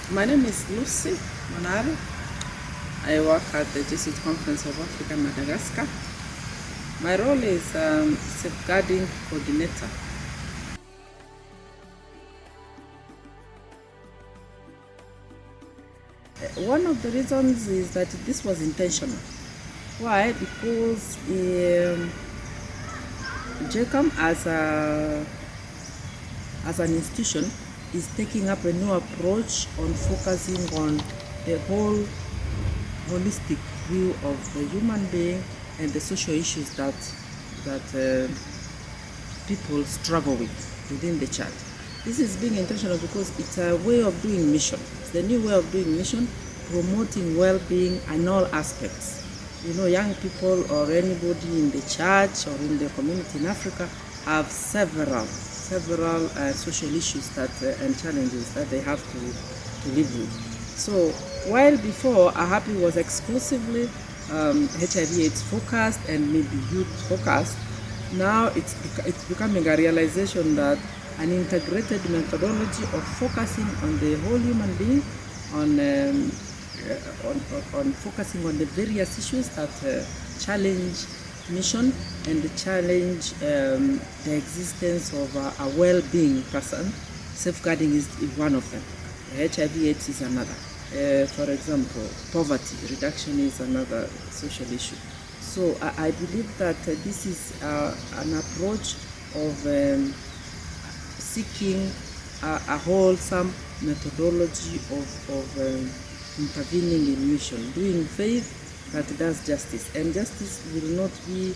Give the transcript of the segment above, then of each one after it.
My name is Lucy Monari. I work at the Jesuit Conference of Africa, Madagascar. My role is safeguarding coordinator. One of the reasons is that this was intentional. Why? Because JCAM as an institution is taking up a new approach on focusing on the whole holistic view of the human being and the social issues that people struggle with within the church. This is being intentional because it's a way of doing mission. It's the new way of doing mission, promoting well-being in all aspects. You know, young people or anybody in the church or in the community in Africa have several social issues and challenges that they have to live with. So while before AHAPPY was exclusively HIV/AIDS focused and maybe youth focused, now it's becoming a realization that an integrated methodology of focusing on the whole human being, on focusing on the various issues that challenge mission and challenge the existence of a well-being person. Safeguarding is one of them. HIV/AIDS is another. For example, poverty reduction is another social issue. So I believe that this is an approach of seeking a wholesome methodology of intervening in mission, doing faith that does justice. And justice will not be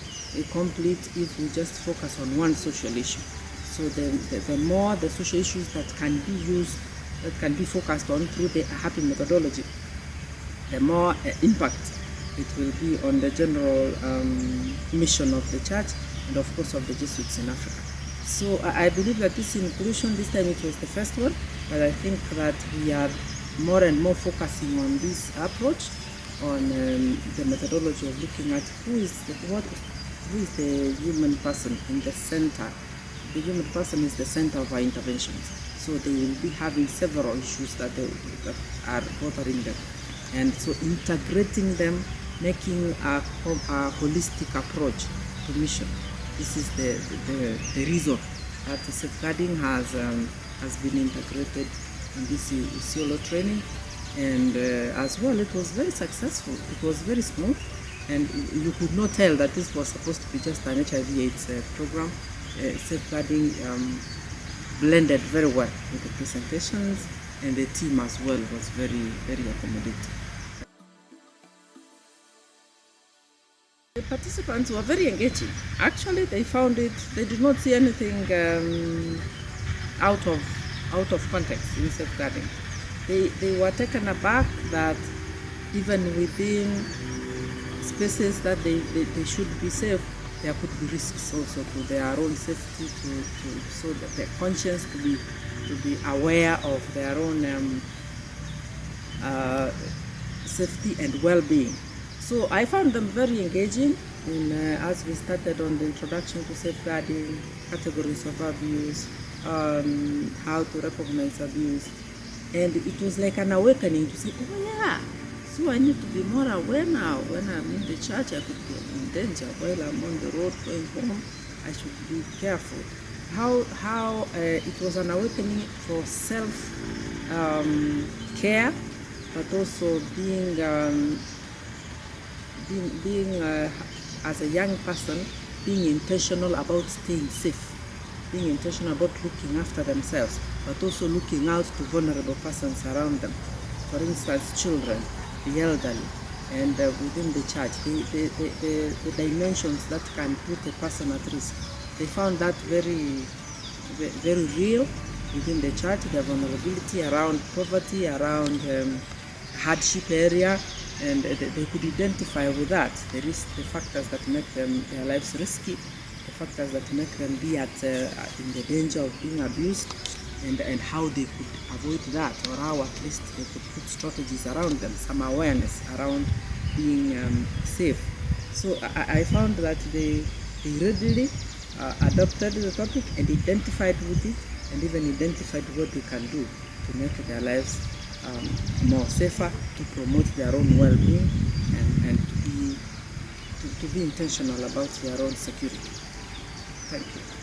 complete if we just focus on one social issue. So the more the social issues that can be used, that can be focused on through the AHAPPY methodology, the more impact it will be on the general mission of the church and of course of the Jesuits in Africa. So I believe that this inclusion, this time it was the first one, but I think that we are more and more focusing on this approach, on the methodology of looking at who is the human person in the center. The human person is the center of our interventions. So they will be having several issues that are bothering them. And so integrating them, making a holistic approach to mission. This is the reason that the safeguarding has been integrated in this Isiolo training. And as well, it was very successful. It was very smooth, and you could not tell that this was supposed to be just an HIV/AIDS program. Safeguarding blended very well with the presentations, and the team as well was very, very accommodating. The participants were very engaging. Actually, they found it. They did not see anything out of context in safeguarding. They were taken aback that even within spaces that they should be safe, there could be risks also to their own safety, so that their conscience to be aware of their own safety and well-being. So I found them very engaging as we started on the introduction to safeguarding, categories of abuse, how to recognize abuse. And it was like an awakening to say, oh yeah, so I need to be more aware now. When I'm in the church, I could be in danger. While I'm on the road going home, I should be careful. How it was an awakening for self-care, but also being as a young person, being intentional about staying safe, being intentional about looking after themselves, but also looking out to vulnerable persons around them. For instance, children, the elderly, and within the church, the dimensions that can put a person at risk. They found that very, very real within the church, the vulnerability around poverty, around hardship area, and they could identify with that. The factors that make their lives risky, the factors that make them be in the danger of being abused, and how they could avoid that, or how at least they could put strategies around them, some awareness around being safe. So I found that they readily adopted the topic and identified with it, and even identified what they can do to make their lives more safer, to promote their own well-being, and to be intentional about their own security. Thank you.